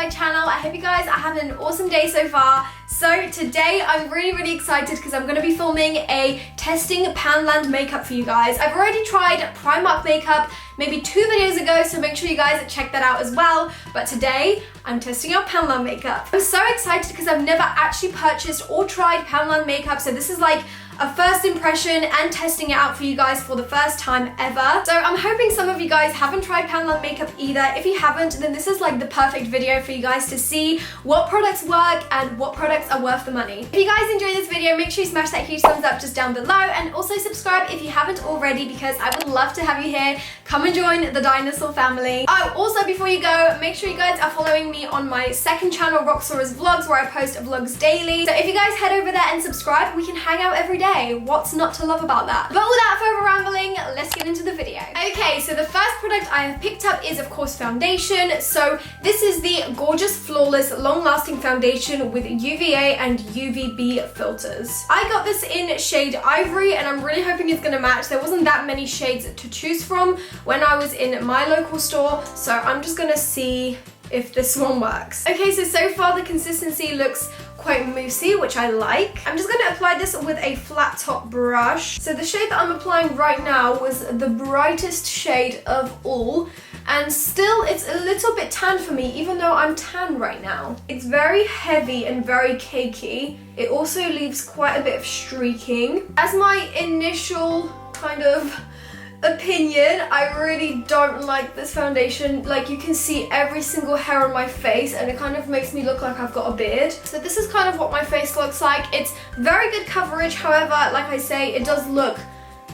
my channel. I hope you guys are having an awesome day so far. So today I'm really excited because I'm going to be filming a testing Poundland makeup for you guys. I've already tried Primark makeup maybe 2 videos ago, so make sure you guys check that out as well. But today I'm testing out Poundland makeup. I'm so excited because I've never actually purchased or tried Poundland makeup, so this is like a first impression and testing it out for you guys for the first time ever. So I'm hoping some of you guys haven't tried Poundland makeup either. If you haven't, then this is like the perfect video for you guys to see what products work and what products are worth the money. If you guys enjoyed this video, make sure you smash that huge thumbs up just down below, and also subscribe if you haven't already because I would love to have you here. Come and join the dinosaur family. Oh, also before you go, make sure you guys are following me on my second channel, Roxxsaurus Vlogs, where I post vlogs daily. So if you guys head over there and subscribe, we can hang out every day. What's not to love about that? But without further rambling, let's get into the video. Okay, so the first product I have picked up is of course foundation. So this is the Gorgeous Flawless Long-Lasting Foundation with UVA and UVB filters. I got this in shade Ivory and I'm really hoping it's gonna match. There wasn't that many shades to choose from when I was in my local store, so I'm just gonna see if this one works. Okay, so far the consistency looks quite moussey, which I like. I'm just gonna apply this with a flat top brush. So the shade that I'm applying right now was the brightest shade of all, and still it's a little bit tan for me, even though I'm tan right now. It's very heavy and very cakey. It also leaves quite a bit of streaking. As my initial kind of opinion, I really don't like this foundation. Like, you can see every single hair on my face and it kind of makes me look like I've got a beard. So this is kind of what my face looks like. It's very good coverage, however, like I say, it does look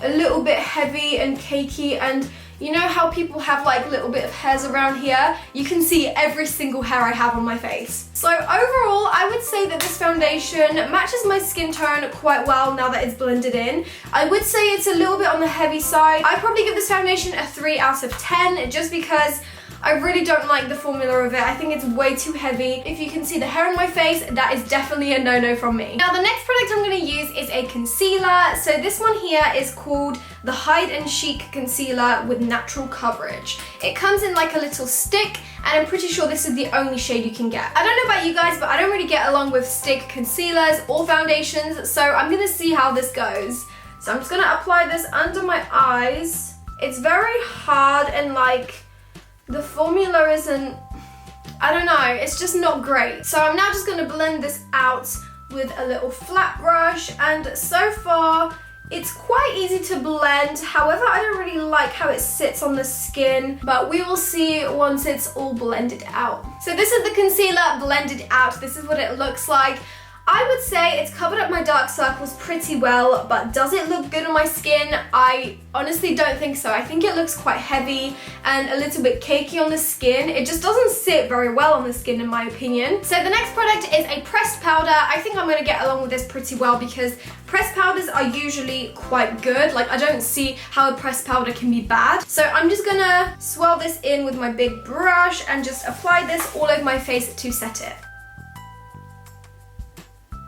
a little bit heavy and cakey, and you know how people have like little bit of hairs around here? You can see every single hair I have on my face. So overall, I would say that this foundation matches my skin tone quite well now that it's blended in. I would say it's a little bit on the heavy side. I'd probably give this foundation a 3 out of 10 just because I really don't like the formula of it. I think it's way too heavy. If you can see the hair on my face, that is definitely a no-no from me. Now the next product I'm going to use is a concealer. So this one here is called the Hide and Chic Concealer with Natural Coverage. It comes in like a little stick, and I'm pretty sure this is the only shade you can get. I don't know about you guys, but I don't really get along with stick concealers or foundations, so I'm going to see how this goes. So I'm just going to apply this under my eyes. It's very hard and like the formula isn't, I don't know, it's just not great. So I'm now just going to blend this out with a little flat brush, and so far it's quite easy to blend. However, I don't really like how it sits on the skin, but we will see once it's all blended out. So this is the concealer blended out. This is what it looks like. I would say it's covered up my dark circles pretty well, but does it look good on my skin? I honestly don't think so. I think it looks quite heavy and a little bit cakey on the skin. It just doesn't sit very well on the skin in my opinion. So the next product is a pressed powder. I think I'm going to get along with this pretty well because pressed powders are usually quite good. Like, I don't see how a pressed powder can be bad. So I'm just going to swirl this in with my big brush and just apply this all over my face to set it.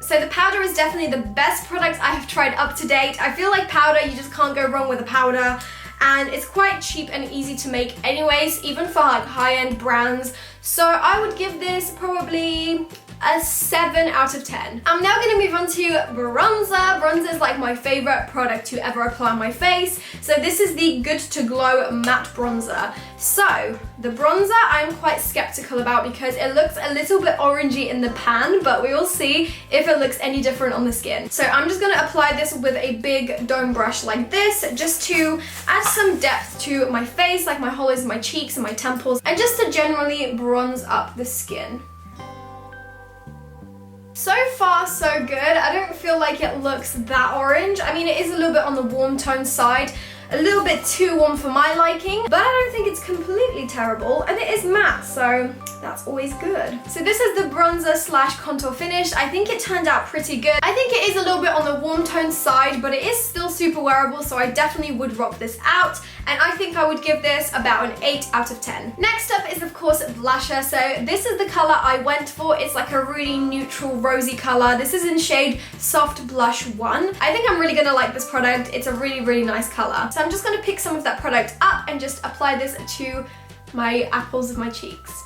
So the powder is definitely the best product I have tried up to date. I feel like powder, you just can't go wrong with a powder, and it's quite cheap and easy to make anyways, even for like high-end brands. So I would give this probably a 7 out of 10. I'm now going to move on to bronzer. Bronzer is like my favorite product to ever apply on my face. So this is the Good to Glow matte bronzer. So the bronzer I'm quite skeptical about because it looks a little bit orangey in the pan, but we will see if it looks any different on the skin. So I'm just going to apply this with a big dome brush like this, just to add some depth to my face, like my hollows, my cheeks and my temples, and just to generally bronze up the skin. So far, so good. I don't feel like it looks that orange. I mean, it is a little bit on the warm tone side, a little bit too warm for my liking, but I don't think it's completely terrible, and it is matte, so that's always good. So this is the bronzer slash contour finish. I think it turned out pretty good. I think it is a little bit on the warm tone side, but it is still super wearable, so I definitely would rock this out, and I think I would give this about an 8 out of 10. Next up is of course blusher. So this is the color I went for. It's like a really neutral rosy color. This is in shade Soft Blush 1. I think I'm really gonna like this product. It's a really nice color. So I'm just gonna pick some of that product up and just apply this to my apples of my cheeks.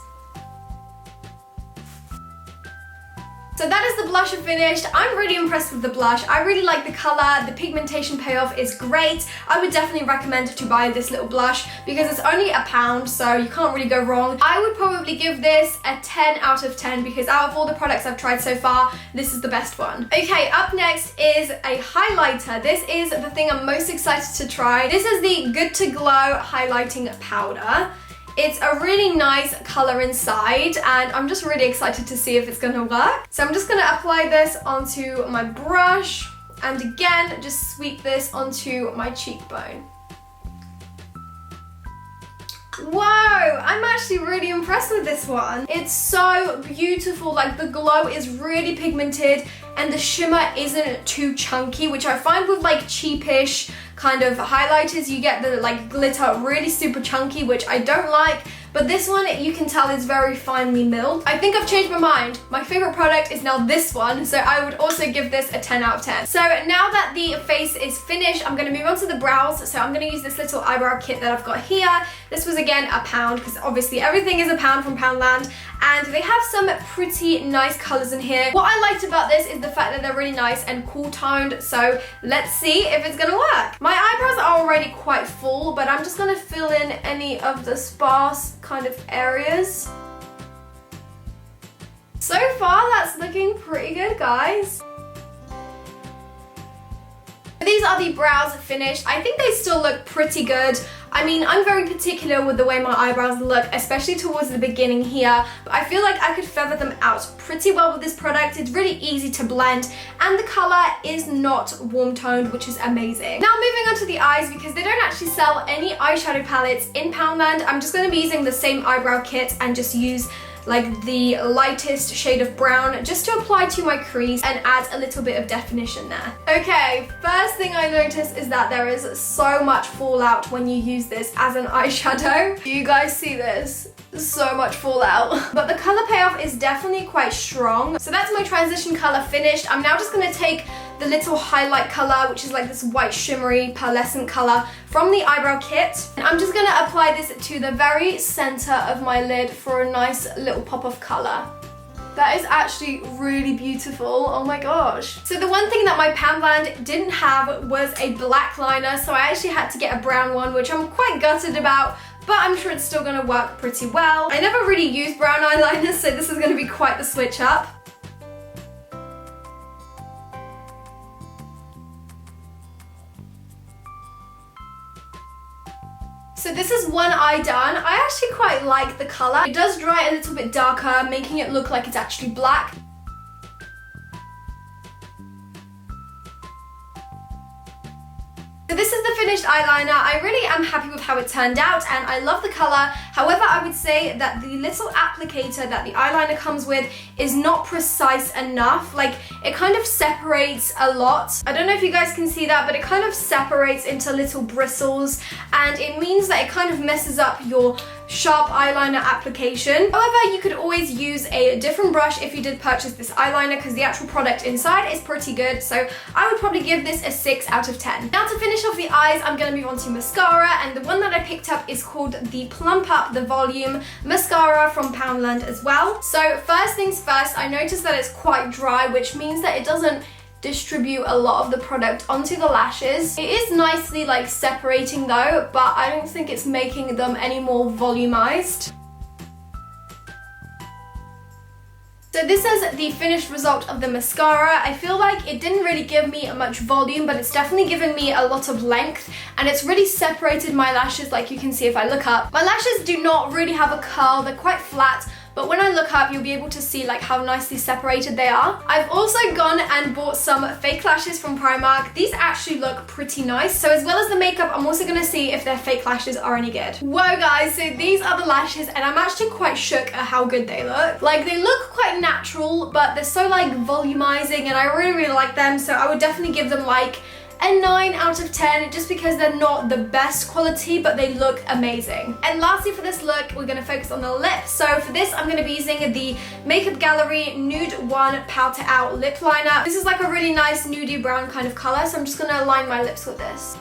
So that is the blusher finished. I'm really impressed with the blush. I really like the color. The pigmentation payoff is great. I would definitely recommend to buy this little blush because it's only £1, so you can't really go wrong. I would probably give this a 10 out of 10 because out of all the products I've tried so far, this is the best one. Okay, up next is a highlighter. This is the thing I'm most excited to try. This is the Good to Glow highlighting powder. It's a really nice color inside and I'm just really excited to see if it's gonna work. So I'm just gonna apply this onto my brush and again, just sweep this onto my cheekbone. Whoa, I'm actually really impressed with this one. It's so beautiful, like the glow is really pigmented and the shimmer isn't too chunky, which I find with like cheapish kind of highlighters, you get the like glitter really super chunky, which I don't like. But this one, you can tell is very finely milled. I think I've changed my mind. My favorite product is now this one, so I would also give this a 10 out of 10. So now that the face is finished, I'm gonna move on to the brows. So I'm gonna use this little eyebrow kit that I've got here. This was again £1, because obviously everything is £1 from Poundland. And they have some pretty nice colors in here. What I liked about this is the fact that they're really nice and cool toned. So let's see if it's gonna work. My eyebrows are already quite full, but I'm just gonna fill in any of the sparse kind of areas. So far, that's looking pretty good, guys. These are the brows finished. I think they still look pretty good. I mean, I'm very particular with the way my eyebrows look, especially towards the beginning here, but I feel like I could feather them out pretty well with this product. It's really easy to blend, and the color is not warm toned, which is amazing. Now moving on to the eyes, because they don't actually sell any eyeshadow palettes in Poundland, I'm just gonna be using the same eyebrow kit and just use like the lightest shade of brown just to apply to my crease and add a little bit of definition there. Okay, first thing I noticed is that there is so much fallout when you use this as an eyeshadow. Do you guys see this? So much fallout. But the color payoff is definitely quite strong. So that's my transition color finished. I'm now just gonna take the little highlight color, which is like this white shimmery pearlescent color from the eyebrow kit. And I'm just gonna apply this to the very center of my lid for a nice little pop of color. That is actually really beautiful, oh my gosh. So the one thing that my Poundland didn't have was a black liner, so I actually had to get a brown one, which I'm quite gutted about, but I'm sure it's still gonna work pretty well. I never really used brown eyeliner, so this is gonna be quite the switch up. So this is one eye done. I actually quite like the color. It does dry a little bit darker, making it look like it's actually black. So this is the finished eyeliner. I really am happy with how it turned out and I love the color. However, I would say that the little applicator that the eyeliner comes with is not precise enough. Like, it kind of separates a lot. I don't know if you guys can see that, but it kind of separates into little bristles and it means that it kind of messes up your sharp eyeliner application. However, you could always use a different brush if you did purchase this eyeliner because the actual product inside is pretty good. So I would probably give this a 6 out of 10. Now to finish off the eyes, I'm going to move on to mascara, and the one that I picked up is called the Plump Up the Volume Mascara from Poundland as well. So first things first, I noticed that it's quite dry, which means that it doesn't distribute a lot of the product onto the lashes. It is nicely like separating though, but I don't think it's making them any more volumized. So this is the finished result of the mascara. I feel like it didn't really give me much volume, but it's definitely given me a lot of length and it's really separated my lashes, like you can see if I look up. My lashes do not really have a curl, they're quite flat, but when I look up, you'll be able to see like how nicely separated they are. I've also gone and bought some fake lashes from Primark. These actually look pretty nice. So as well as the makeup, I'm also gonna see if their fake lashes are any good. Whoa guys, so these are the lashes and I'm actually quite shook at how good they look. Like, they look quite natural, but they're so like volumizing and I really, really like them. So I would definitely give them like a 9 out of 10 just because they're not the best quality, but they look amazing. And lastly for this look, we're going to focus on the lips. So for this, I'm going to be using the Makeup Gallery Nude 1 Powder Out Lip Liner. This is like a really nice nudie brown kind of color, so I'm just going to line my lips with this.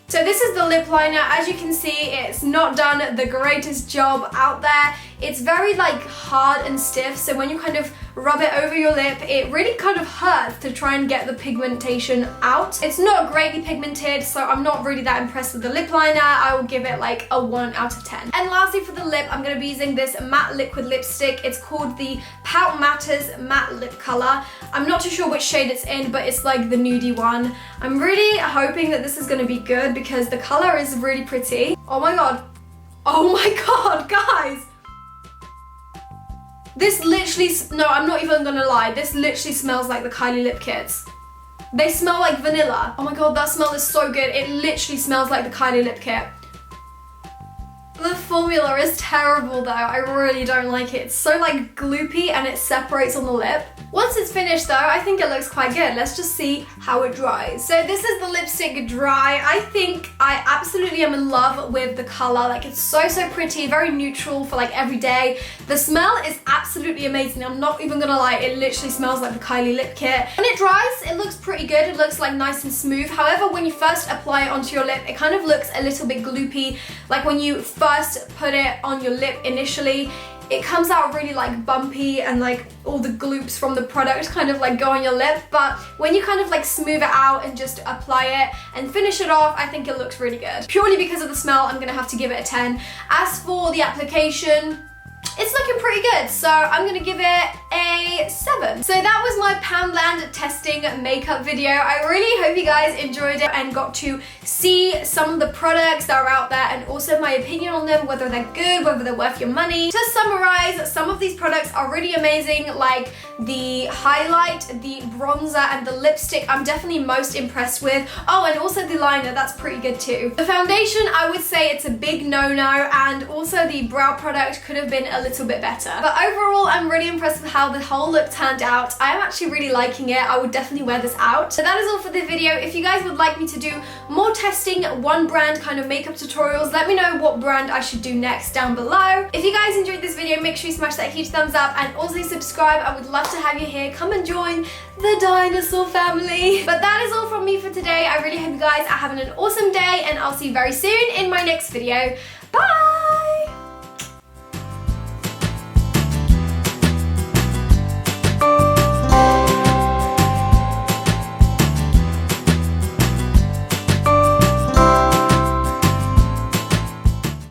So this is the lip liner. As you can see, it's not done the greatest job out there. It's very like hard and stiff, so when you kind of rub it over your lip, it really kind of hurts to try and get the pigmentation out. It's not greatly pigmented, so I'm not really that impressed with the lip liner. I will give it like a 1 out of 10. And lastly for the lip, I'm going to be using this matte liquid lipstick. It's called the Pout Matters Matte Lip Color. I'm not too sure which shade it's in, but it's like the nudie one. I'm really hoping that this is going to be good because the color is really pretty. Oh my god. Oh my god, guys. This literally, no, I'm not even gonna lie, this literally smells like the Kylie lip kits. They smell like vanilla. Oh my god, that smell is so good. It literally smells like the Kylie lip kit. The formula is terrible though. I really don't like it. It's so like gloopy and it separates on the lip. Once it's finished though, I think it looks quite good. Let's just see how it dries. So this is the lipstick dry. I think I absolutely am in love with the color. Like it's so pretty, very neutral for like every day. The smell is absolutely amazing. I'm not even gonna lie, it literally smells like the Kylie lip kit. When it dries, it looks pretty good. It looks like nice and smooth. However, when you first apply it onto your lip, it kind of looks a little bit gloopy. Like when you first put it on your lip initially, it comes out really like bumpy and like all the gloops from the product kind of like go on your lip, but when you kind of like smooth it out and just apply it and finish it off, I think it looks really good. Purely because of the smell, I'm gonna have to give it a 10. As for the application, it's looking pretty good, so I'm gonna give it a 7. So that was my Poundland testing makeup video. I really hope you guys enjoyed it and got to see some of the products that are out there and also my opinion on them, whether they're good, whether they're worth your money. To summarize, some of these products are really amazing, like the highlight, the bronzer, and the lipstick I'm definitely most impressed with. Oh, and also the liner, that's pretty good too. The foundation, I would say it's a big no-no, and also the brow product could have been a little bit better. But overall, I'm really impressed with how the whole look turned out. I am actually really liking it. I would definitely wear this out. So that is all for the video. If you guys would like me to do more testing one brand kind of makeup tutorials, let me know what brand I should do next down below. If you guys enjoyed this video, make sure you smash that huge thumbs up and also subscribe. I would love to have you here. Come and join the dinosaur family. But that is all from me for today. I really hope you guys are having an awesome day and I'll see you very soon in my next video. Bye!